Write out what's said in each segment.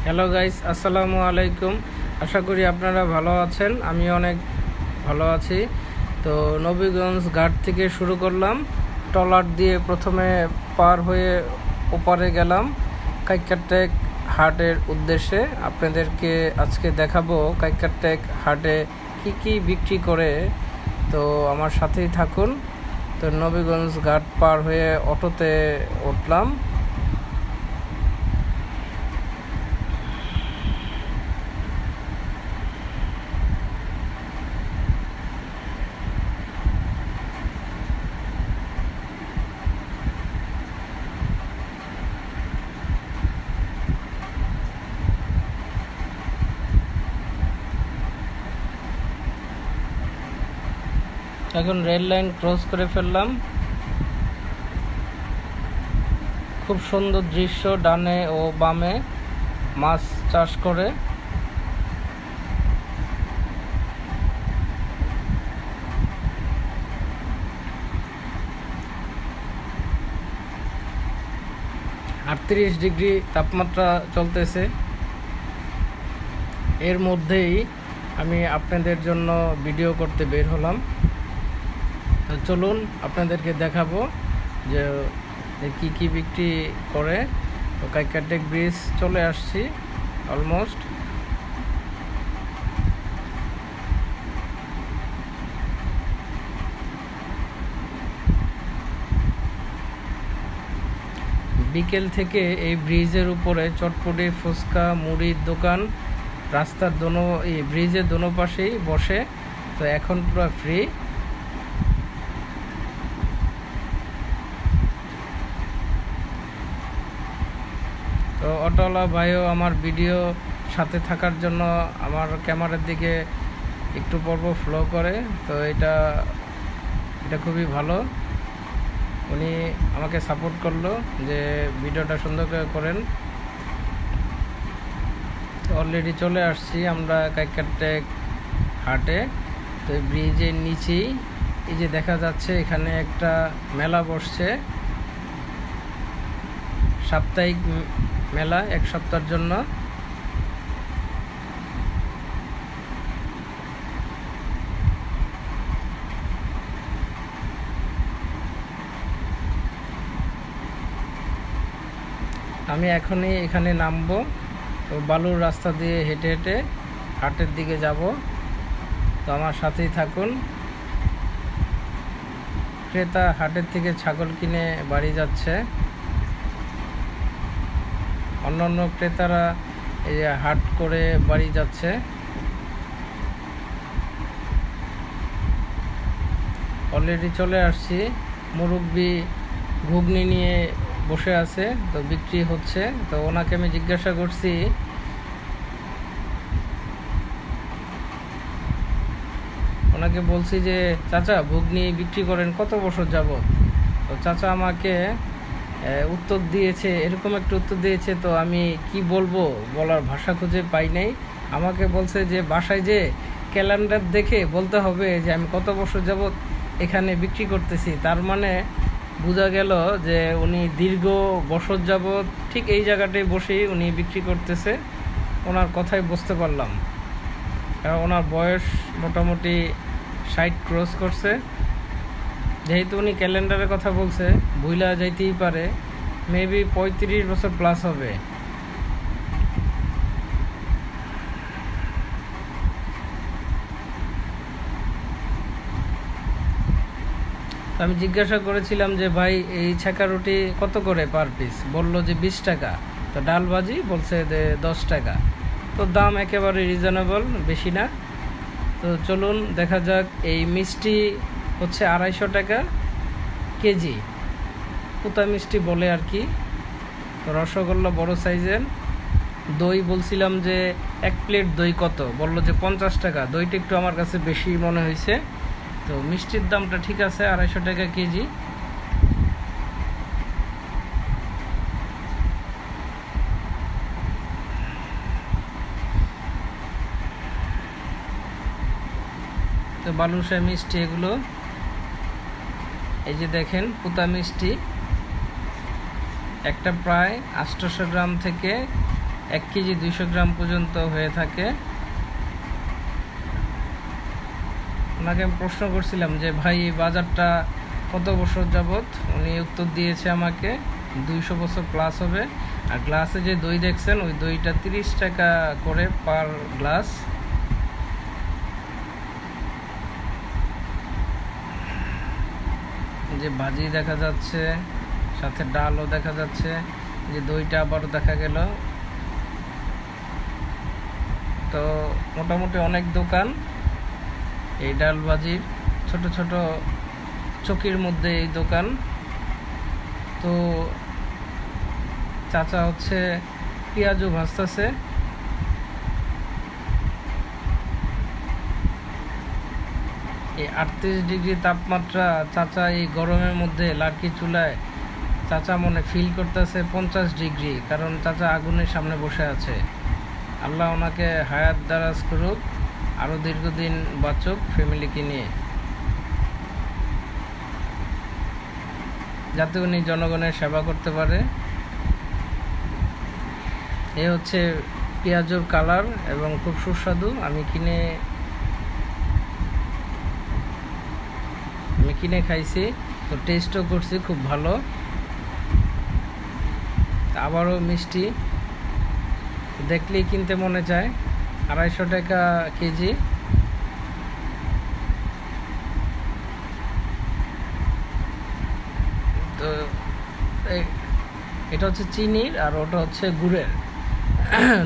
Hello guys, আসসালামু আলাইকুম। আশা করি আপনারা ভালো আছেন। আমি অনেক ভালো আছি। তো নবীগঞ্জ ঘাট থেকে শুরু করলাম, ট্রলার দিয়ে প্রথমে পার হয়ে ওপারে গেলাম কাইক্কারটেক হাটের উদ্দেশ্যে। আপনাদেরকে আজকে দেখাবো কাইক্কারটেক হাটে কি কি বিক্রি করে, তো আমার সাথেই থাকুন। তো নবীগঞ্জ ঘাট পার হয়ে অটোতে উঠলাম। এখন রেল লাইন ক্রস করে ফেললাম। খুব সুন্দর দৃশ্য, ডানে ও বামে মাছ চাষ করে। আটত্রিশ ডিগ্রি তাপমাত্রা চলতেছে। এর মধ্যেই আমি আপনাদের জন্য ভিডিও করতে বের হলাম। তো চলুন আপনাদেরকে দেখাবো যে কি কি বিক্রি করে। তো কাইক্কারটেক ব্রিজ চলে আসছি অলমোস্ট। বিকেল থেকে এই ব্রিজের উপরে চটপটি, ফুচকা, মুড়ির দোকান রাস্তার এই ব্রিজের দোনো পাশেই বসে। তো এখন পুরো ফ্রি। তো অটোওয়ালা ভাইও আমার ভিডিও সাথে থাকার জন্য আমার ক্যামেরার দিকে একটু পর্ব ফ্লো করে। তো এটা খুবই ভালো। উনি আমাকে সাপোর্ট করলো যে ভিডিওটা সুন্দর করে করেন। অলরেডি চলে আসছি আমরা কাইক্কারটেক হাটে। তো ব্রিজের নিচেই এই যে দেখা যাচ্ছে, এখানে একটা মেলা বসছে, সাপ্তাহিক মেলা, এক সপ্তাহের জন্য। আমি এখনই এখানে নামবো। তো বালুর রাস্তা দিয়ে হেঁটে হেঁটে হাটের দিকে যাব। তো আমার সাথেই থাকুন। ক্রেতা হাটের থেকে ছাগল কিনে বাড়ি যাচ্ছে। অন্যান্য ক্রেতারা এই হাট করে বাড়ি যাচ্ছে। অলরেডি চলে আসছি। মুরব্বি ঘুগনি নিয়ে বসে আছে, তো বিক্রি হচ্ছে। তো ওনাকে আমি জিজ্ঞাসা করছি, ওনাকে বলছি যে চাচা, ঘুগনি বিক্রি করেন কত বছর যাবত? তো চাচা আমাকে উত্তর দিয়েছে, এরকম একটা উত্তর দিয়েছে, তো আমি কি বলবো, বলার ভাষা খুঁজে পাই নাই। আমাকে বলছে যে বাসায় যে ক্যালেন্ডার দেখে বলতে হবে যে আমি কত বছর যাবত এখানে বিক্রি করতেছি। তার মানে বোঝা গেল যে উনি দীর্ঘ বছর যাবত ঠিক এই জায়গাটায় বসেই উনি বিক্রি করতেছে। ওনার কথাই বুঝতে পারলাম, কারণ ওনার বয়স মোটামুটি 60 ক্রস করছে। যেহেতু উনি ক্যালেন্ডারের কথা বলছে, ভুলা যাইতেই পারে, মেবি 35 বছর প্লাস হবে। আমি জিজ্ঞাসা করেছিলাম যে ভাই, এই ছাকা রুটি কত করে পার পিস? বললো যে 20 টাকা। তো ডাল ভাজি বলছে যে 10 টাকা। তো দাম একেবারে রিজনেবল, বেশি না। তো চলুন দেখা যাক। এই মিষ্টি হচ্ছে 250 টাকা কেজি, পুতা মিষ্টি বলে আর কি। তো রসগোল্লা বড় সাইজের। দই বলছিলাম যে 1 প্লেট দই কত? বললো যে 50 টাকা। দইটা একটু আমার কাছে বেশি মনে হয়েছে। তো মিষ্টির দামটা ঠিক আছে, 250 টাকা কেজি। তো বালুশাহী মিষ্টি এগুলো, এই যে দেখেন পুতা মিষ্টি, একটা প্রায় 800 গ্রাম থেকে 1 কেজি 200 গ্রাম পর্যন্ত হয়ে থাকে। ওনাকে আমি প্রশ্ন করছিলাম যে ভাই এই বাজারটা কত বছর যাবত? উনি উত্তর দিয়েছে আমাকে 200 বছর প্লাস হবে। আর গ্লাসে যে দই দেখছেন ওই দইটা 30 টাকা করে পার গ্লাস। যে ভাজি দেখা যাচ্ছে, সাথে ডালও দেখা যাচ্ছে, যে দইটা আবারও দেখা গেল। তো মোটামুটি অনেক দোকান এই ডাল ভাজির, ছোট ছোট চকির মধ্যে এই দোকান। তো চাচা হচ্ছে পেঁয়াজও ভাজতেছে। এই 38 ডিগ্রি তাপমাত্রা, চাচা এই গরমের মধ্যে লার্কি চুলায় চাচা মনে ফিল করতেছে 50 ডিগ্রি, কারণ চাচা আগুনের সামনে বসে আছে। আল্লাহ ওনাকে হায়াত দারাজ করুক, আরও দীর্ঘদিন বাঁচুক ফ্যামিলিকে নিয়ে, যাতে উনি জনগণের সেবা করতে পারে। এ হচ্ছে পেঁয়াজের কালার এবং খুব সুস্বাদু। আমি কিনে খাইছি, তো টেস্টও করছি খুব ভালো। আবারও মিষ্টি, দেখলেই কিনতে মনে চায়। 250 টাকা কেজি। তো এটা হচ্ছে চিনির আর ওটা হচ্ছে গুড়ের,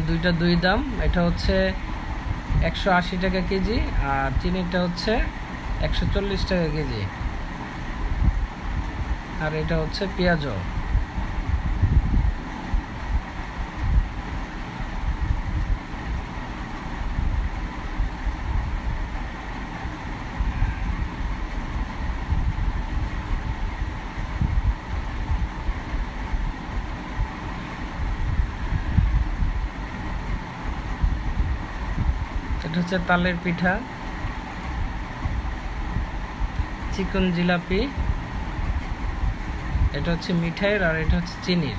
দুইটা দুই দাম। এটা হচ্ছে 180 টাকা কেজি আর চিনিটা হচ্ছে 140 টাকা কেজি। আর এটা হচ্ছে পেঁয়াজও। এটা হচ্ছে তালের পিঠা, চিকন জিলাপি। এটা হচ্ছে মিঠাইয়ের আর এটা হচ্ছে চিনির।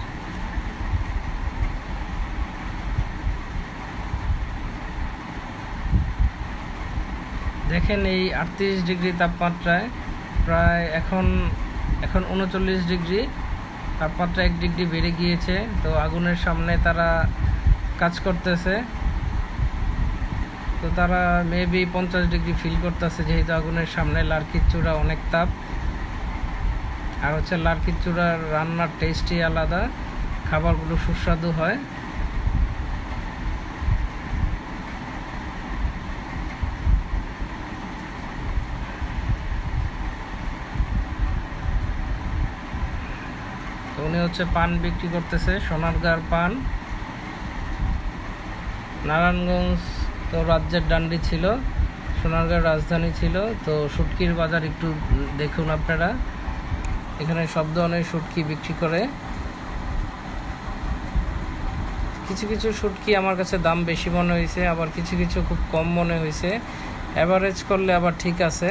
দেখেন এই 38 ডিগ্রি তাপমাত্রায় প্রায় এখন 39 ডিগ্রি তাপমাত্রা, 1 ডিগ্রি বেড়ে গিয়েছে। তো আগুনের সামনে তারা কাজ করতেছে, তো তারা মেবি 50 ডিগ্রি ফিল করতেছে, যেহেতু আগুনের সামনে। লার্কির চূড়া অনেক তাপ, আর হচ্ছে লার্কির চূড়ার রান্নার টেস্টই আলাদা, খাবারগুলো সুস্বাদু হয়। তো উনি হচ্ছে পান বিক্রি করতেছে, সোনারগাঁর পান। নারায়ণগঞ্জ তো রাজ্যের ডান্ডি ছিল, সোনারগাঁর রাজধানী ছিল। তো শুটকির বাজার একটু দেখুন আপনারা, এখানে সব ধরনের শুটকি বিক্রি করে। কিছু কিছু শুটকি আমার কাছে দাম বেশি মনে হয়েছে, আবার কিছু কিছু খুব কম মনে হয়েছে। অ্যাভারেজ করলে আবার ঠিক আছে।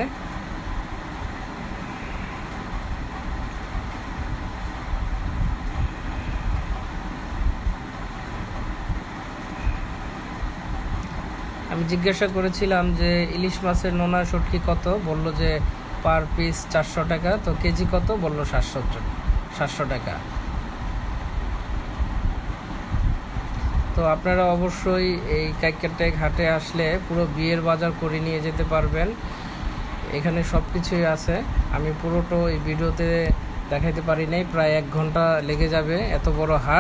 আমি জিজ্ঞাসা করেছিলাম যে ইলিশ মাছের নোনা শুটকি কত, বলল যে পার পিস 400 টাকা। তো কেজি কত, বলল 700 টাকা। তো আপনারা অবশ্যই এই কাইক্কারটেক হাটে আসলে পুরো বিয়ের বাজার করে নিয়ে যেতে পারবেন। এখানে সব কিছুই আছে। আমি পুরোটা এই ভিডিওতে দেখাইতে পারি নাই, প্রায় 1 ঘন্টা লেগে যাবে, এত বড় হাট।